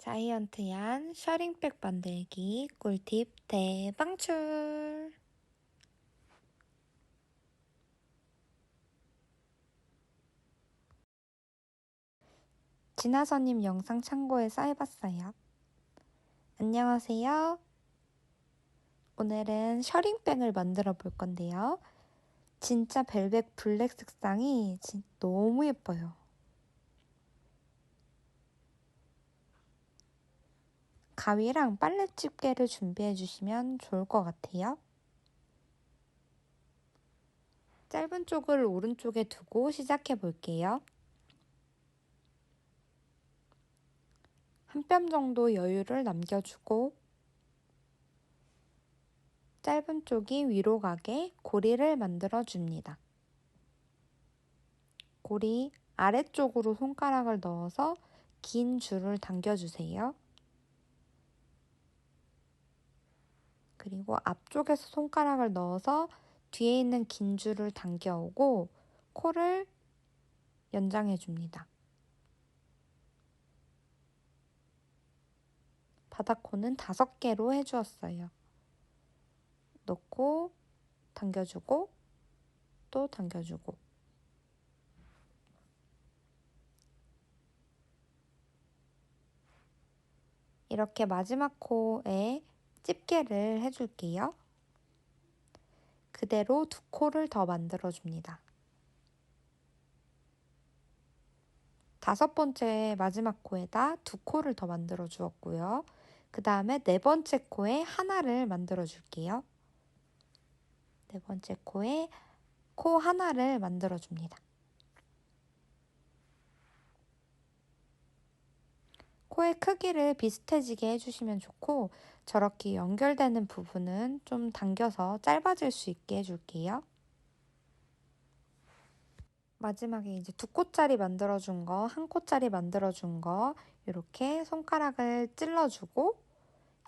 자이언트한 셔링백 만들기 꿀팁 대방출! 진화선님 영상 참고해서 해봤어요. 안녕하세요. 오늘은 셔링백을 만들어 볼 건데요. 진짜 벨벳 블랙 색상이 너무 예뻐요. 가위랑 빨래 집게를 준비해 주시면 좋을 것 같아요. 짧은 쪽을 오른쪽에 두고 시작해 볼게요. 한 뼘 정도 여유를 남겨주고 짧은 쪽이 위로 가게 고리를 만들어 줍니다. 고리 아래쪽으로 손가락을 넣어서 긴 줄을 당겨주세요. 그리고 앞쪽에서 손가락을 넣어서 뒤에 있는 긴 줄을 당겨오고 코를 연장해 줍니다. 바닥코는 5개로 해주었어요. 넣고 당겨주고 또 당겨주고 이렇게 마지막 코에 집게를 해줄게요. 그대로 2코를 더 만들어줍니다. 5번째 마지막 코에다 2코를 더 만들어 주었고요. 그 다음에 4번째 코에 하나를 만들어 줄게요. 4번째 코에 코 하나를 만들어 줍니다. 코의 크기를 비슷해지게 해주시면 좋고 저렇게 연결되는 부분은 좀 당겨서 짧아질 수 있게 해줄게요. 마지막에 이제 2코짜리 만들어준 거, 1코짜리 만들어준 거 이렇게 손가락을 찔러주고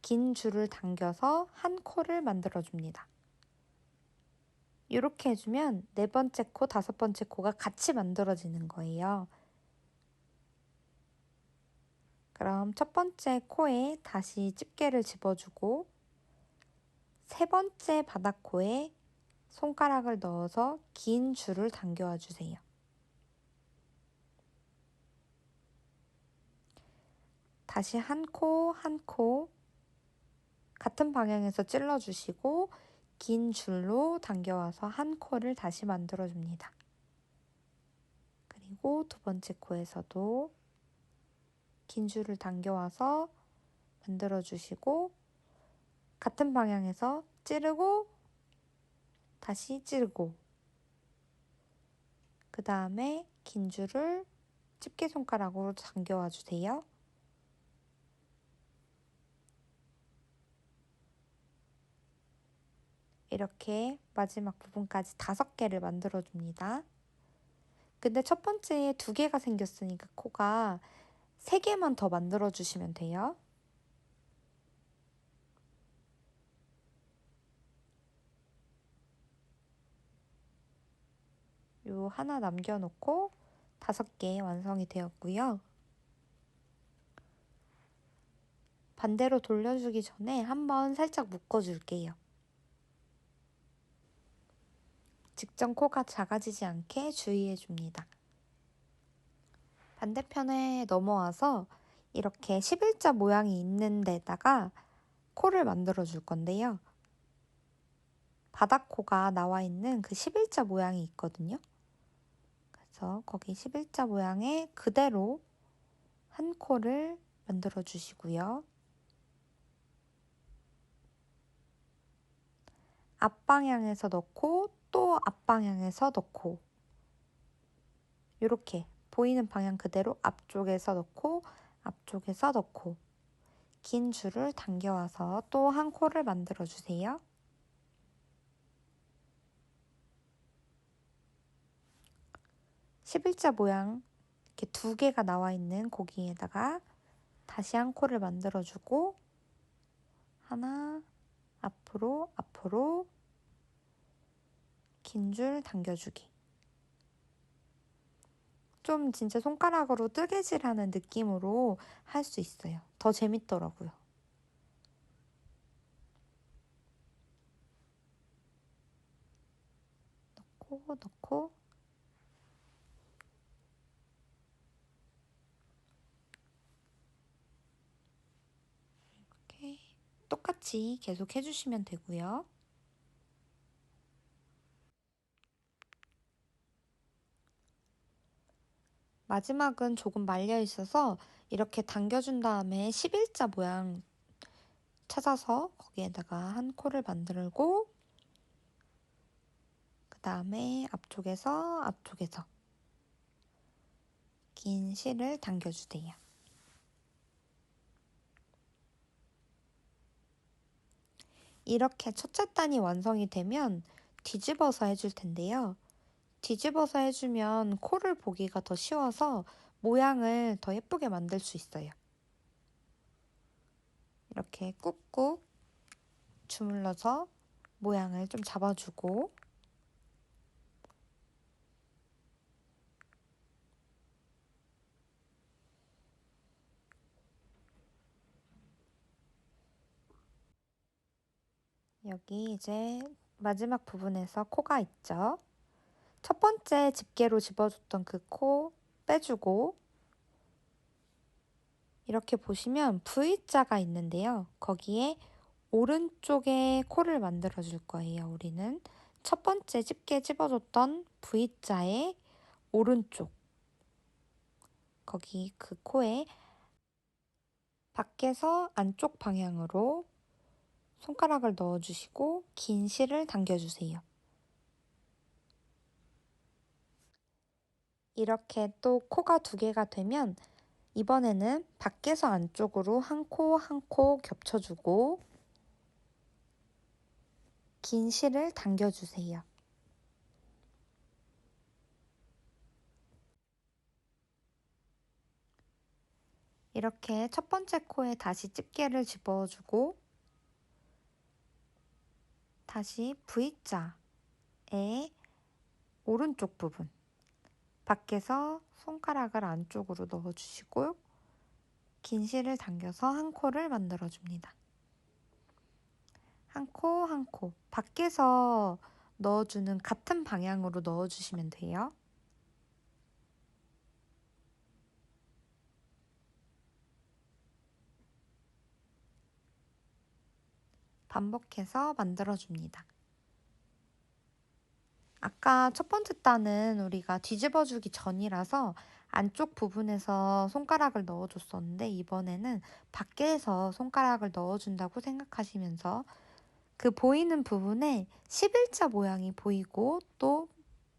긴 줄을 당겨서 한 코를 만들어줍니다. 이렇게 해주면 4번째 코, 5번째 코가 같이 만들어지는 거예요. 그럼 첫 번째 코에 다시 집게를 집어주고 3번째 바닥코에 손가락을 넣어서 긴 줄을 당겨와 주세요. 다시 한 코, 한 코 같은 방향에서 찔러주시고 긴 줄로 당겨와서 한 코를 다시 만들어줍니다. 그리고 2번째 코에서도 긴 줄을 당겨와서 만들어주시고 같은 방향에서 찌르고 다시 찌르고 그 다음에 긴 줄을 집게 손가락으로 당겨와 주세요. 이렇게 마지막 부분까지 5개를 만들어 줍니다. 근데 첫 번째에 2개가 생겼으니까 코가 3개만 더 만들어 주시면 돼요. 요 하나 남겨놓고 5개 완성이 되었고요. 반대로 돌려주기 전에 한번 살짝 묶어줄게요. 직전 코가 작아지지 않게 주의해줍니다. 반대편에 넘어와서 이렇게 11자 모양이 있는 데다가 코를 만들어 줄 건데요. 바닥코가 나와 있는 그 11자 모양이 있거든요. 그래서 거기 11자 모양에 그대로 한 코를 만들어 주시고요. 앞방향에서 넣고 또 앞방향에서 넣고 이렇게 보이는 방향 그대로 앞쪽에서 넣고 앞쪽에서 넣고 긴 줄을 당겨와서 또 한 코를 만들어 주세요. 십일자 모양 이렇게 2개가 나와 있는 고기에다가 다시 한 코를 만들어 주고 하나 앞으로 앞으로 긴 줄 당겨주기. 좀 진짜 손가락으로 뜨개질하는 느낌으로 할 수 있어요. 더 재밌더라고요. 넣고 이렇게 똑같이 계속 해주시면 되고요. 마지막은 조금 말려 있어서 이렇게 당겨준 다음에 11자 모양 찾아서 거기에다가 한 코를 만들고 그 다음에 앞쪽에서 긴 실을 당겨주세요. 이렇게 첫째 단이 완성이 되면 뒤집어서 해줄 텐데요. 뒤집어서 해주면 코를 보기가 더 쉬워서 모양을 더 예쁘게 만들 수 있어요. 이렇게 꾹꾹 주물러서 모양을 좀 잡아주고 여기 이제 마지막 부분에서 코가 있죠. 첫 번째 집게로 집어줬던 그 코 빼주고 이렇게 보시면 V자가 있는데요. 거기에 오른쪽에 코를 만들어 줄 거예요. 우리는 첫 번째 집게 집어줬던 V자의 오른쪽 거기 그 코에 밖에서 안쪽 방향으로 손가락을 넣어주시고 긴 실을 당겨주세요. 이렇게 또 코가 2개가 되면 이번에는 밖에서 안쪽으로 한 코 한 코 겹쳐주고 긴 실을 당겨주세요. 이렇게 첫 번째 코에 다시 집게를 집어주고 다시 V자의 오른쪽 부분 밖에서 손가락을 안쪽으로 넣어주시고 긴 실을 당겨서 한 코를 만들어줍니다. 한 코, 한 코. 밖에서 넣어주는 같은 방향으로 넣어주시면 돼요. 반복해서 만들어줍니다. 아까 첫 번째 단은 우리가 뒤집어주기 전이라서 안쪽 부분에서 손가락을 넣어줬었는데 이번에는 밖에서 손가락을 넣어준다고 생각하시면서 그 보이는 부분에 11자 모양이 보이고 또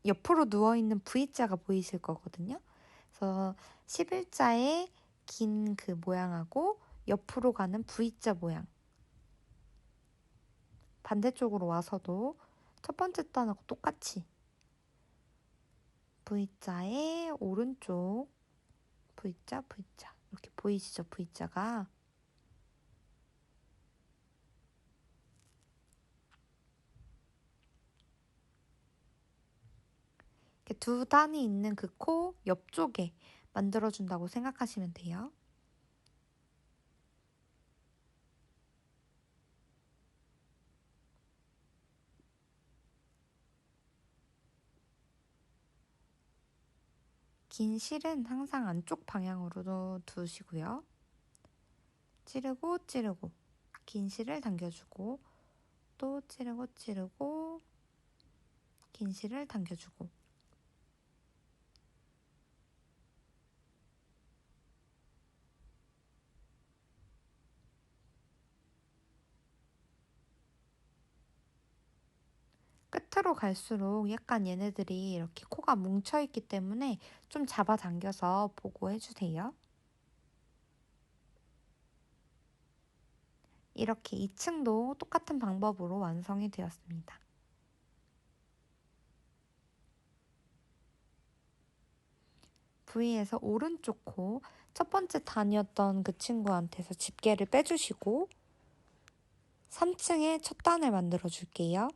옆으로 누워있는 V자가 보이실 거거든요. 그래서 11자의 긴 그 모양하고 옆으로 가는 V자 모양 반대쪽으로 와서도 첫 번째 단하고 똑같이 V자의 오른쪽 V자 이렇게 보이시죠? V자가 이렇게 2단이 있는 그 코 옆쪽에 만들어준다고 생각하시면 돼요. 긴 실은 항상 안쪽 방향으로 두시고요. 찌르고 긴 실을 당겨주고 또 찌르고 긴 실을 당겨주고 끝으로 갈수록 약간 얘네들이 이렇게 코가 뭉쳐있기 때문에 좀 잡아당겨서 보고 해주세요. 이렇게 2층도 똑같은 방법으로 완성이 되었습니다. V에서 오른쪽 코 첫 번째 단이었던 그 친구한테서 집게를 빼주시고 3층에 첫 단을 만들어 줄게요.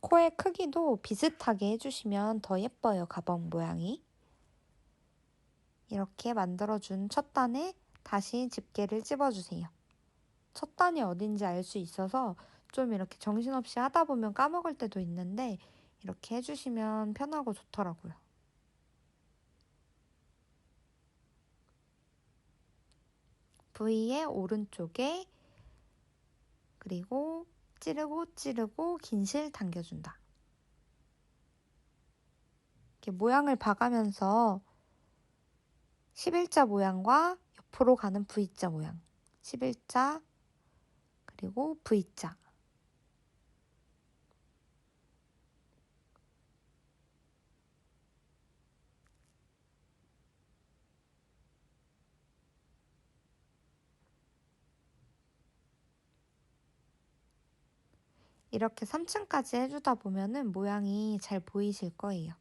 코의 크기도 비슷하게 해주시면 더 예뻐요, 가방 모양이. 이렇게 만들어준 첫 단에 다시 집게를 찝어주세요. 첫 단이 어딘지 알 수 있어서 좀 이렇게 정신없이 하다 보면 까먹을 때도 있는데 이렇게 해주시면 편하고 좋더라고요. V의 오른쪽에 그리고 찌르고 긴 실 당겨준다. 이렇게 모양을 봐가면서 11자 모양과 옆으로 가는 V자 모양, 11자 그리고 V자. 이렇게 3층까지 해주다 보면은 모양이 잘 보이실 거예요.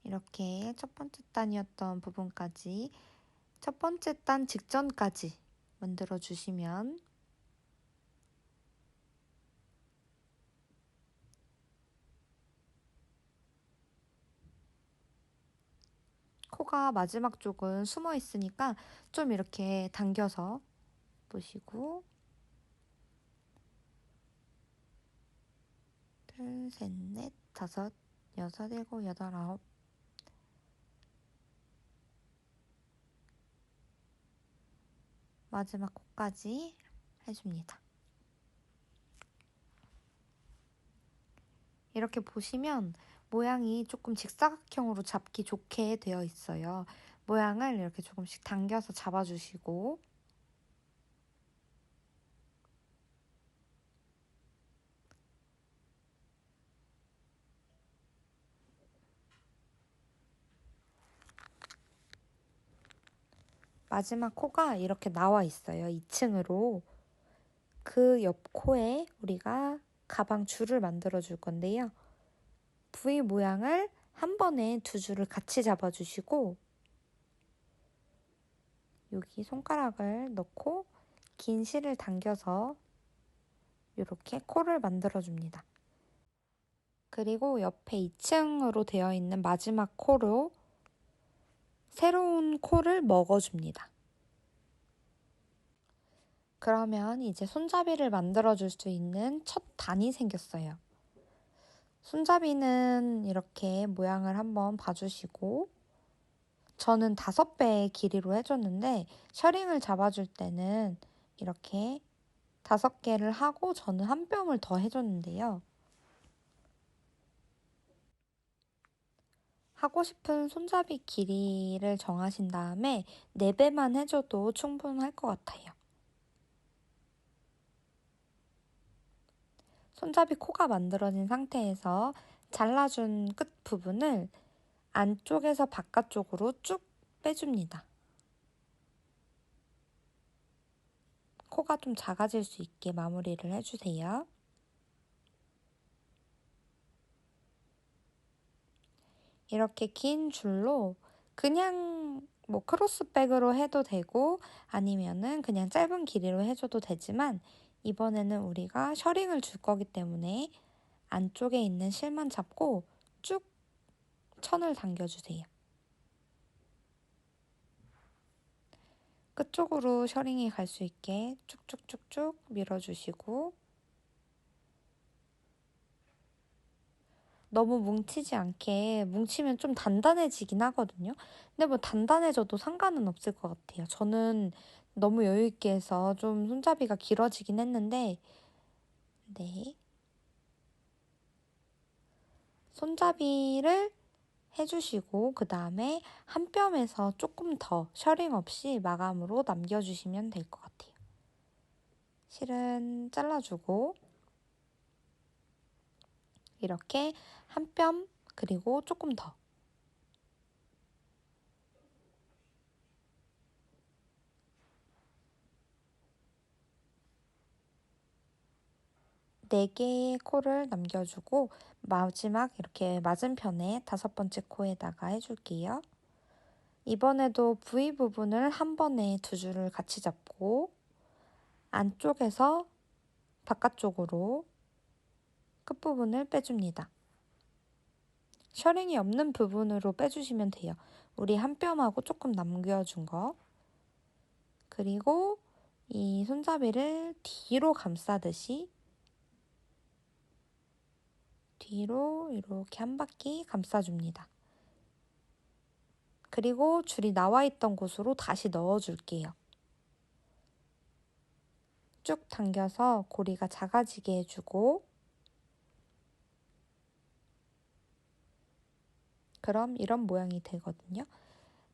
이렇게 첫 번째 단이었던 부분까지 첫 번째 단 직전까지 만들어 주시면 코가 마지막 쪽은 숨어 있으니까 좀 이렇게 당겨서 보시고 둘, 셋, 넷, 다섯, 여섯, 일곱, 여덟, 아홉 마지막 코까지 해줍니다. 이렇게 보시면 모양이 조금 직사각형으로 잡기 좋게 되어 있어요. 모양을 이렇게 조금씩 당겨서 잡아주시고 마지막 코가 이렇게 나와 있어요. 2층으로. 그 옆 코에 우리가 가방 줄을 만들어 줄 건데요. V 모양을 한 번에 두 줄을 같이 잡아주시고 여기 손가락을 넣고 긴 실을 당겨서 이렇게 코를 만들어 줍니다. 그리고 옆에 2층으로 되어 있는 마지막 코로 새로운 코를 먹어줍니다. 그러면 이제 손잡이를 만들어 줄 수 있는 첫 단이 생겼어요. 손잡이는 이렇게 모양을 한번 봐주시고 저는 5배의 길이로 해줬는데 셔링을 잡아줄 때는 이렇게 5개를 하고 저는 한 뼘을 더 해줬는데요. 하고 싶은 손잡이 길이를 정하신 다음에 4배만 해줘도 충분할 것 같아요. 손잡이 코가 만들어진 상태에서 잘라준 끝 부분을 안쪽에서 바깥쪽으로 쭉 빼줍니다. 코가 좀 작아질 수 있게 마무리를 해주세요. 이렇게 긴 줄로 그냥 뭐 크로스백으로 해도 되고 아니면은 그냥 짧은 길이로 해줘도 되지만 이번에는 우리가 셔링을 줄 거기 때문에 안쪽에 있는 실만 잡고 쭉 천을 당겨주세요. 끝쪽으로 셔링이 갈 수 있게 쭉쭉쭉쭉 밀어주시고 너무 뭉치지 않게 뭉치면 좀 단단해지긴 하거든요. 근데 뭐 단단해져도 상관은 없을 것 같아요. 저는 너무 여유 있게 해서 좀 손잡이가 길어지긴 했는데 네. 손잡이를 해주시고 그 다음에 한 뼘에서 조금 더 셔링 없이 마감으로 남겨주시면 될 것 같아요. 실은 잘라주고 이렇게 한 뼘 그리고 조금 더 4개의 코를 남겨주고 마지막 이렇게 맞은편에 5번째 코에다가 해줄게요. 이번에도 V 부분을 한 번에 두 줄을 같이 잡고 안쪽에서 바깥쪽으로 끝부분을 빼줍니다. 셔링이 없는 부분으로 빼주시면 돼요. 우리 한 뼘하고 조금 남겨준 거. 그리고 이 손잡이를 뒤로 감싸듯이 뒤로 이렇게 한 바퀴 감싸줍니다. 그리고 줄이 나와 있던 곳으로 다시 넣어줄게요. 쭉 당겨서 고리가 작아지게 해주고, 그럼 이런 모양이 되거든요.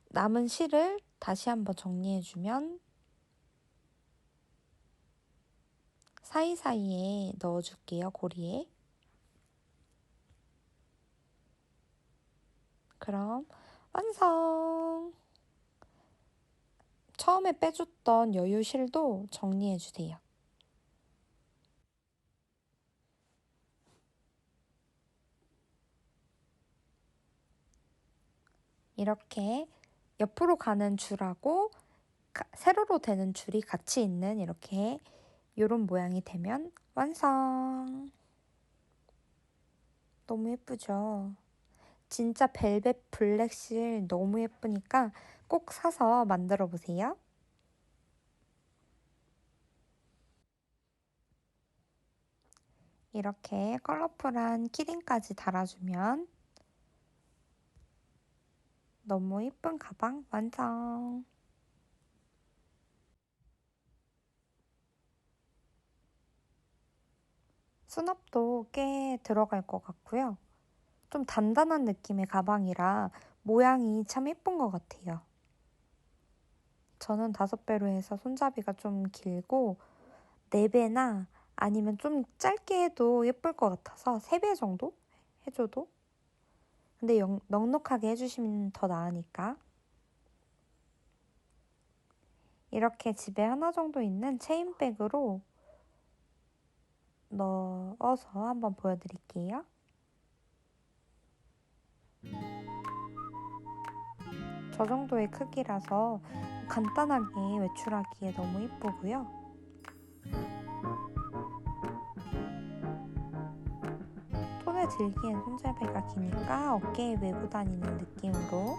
남은 실을 다시 한번 정리해주면 사이사이에 넣어줄게요, 고리에. 그럼 완성! 처음에 빼줬던 여유 실도 정리해주세요. 이렇게 옆으로 가는 줄하고 세로로 되는 줄이 같이 있는 이렇게 이런 모양이 되면 완성! 너무 예쁘죠? 진짜 벨벳 블랙실 너무 예쁘니까 꼭 사서 만들어 보세요. 이렇게 컬러풀한 키링까지 달아주면 너무 예쁜 가방 완성! 수납도 꽤 들어갈 것 같고요. 좀 단단한 느낌의 가방이라 모양이 참 예쁜 것 같아요. 저는 5배로 해서 손잡이가 좀 길고 4배나 아니면 좀 짧게 해도 예쁠 것 같아서 3배 정도 해줘도. 근데 넉넉하게 해주시면 더 나으니까. 이렇게 집에 하나 정도 있는 체인백으로 넣어서 한번 보여드릴게요. 저 정도의 크기라서 간단하게 외출하기에 너무 예쁘고요. 손에 들기엔 손잡이가 기니까 어깨에 메고 다니는 느낌으로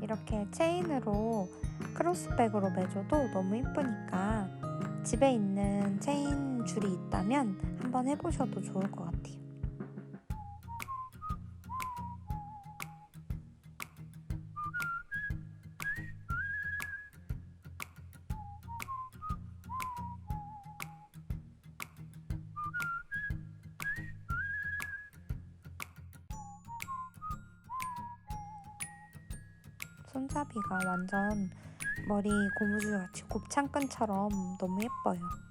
이렇게 체인으로 크로스백으로 매줘도 너무 예쁘니까 집에 있는 체인 줄이 있다면 한번 해보셔도 좋을 것 같아요. 손잡이가 완전 머리 고무줄같이 곱창끈처럼 너무 예뻐요.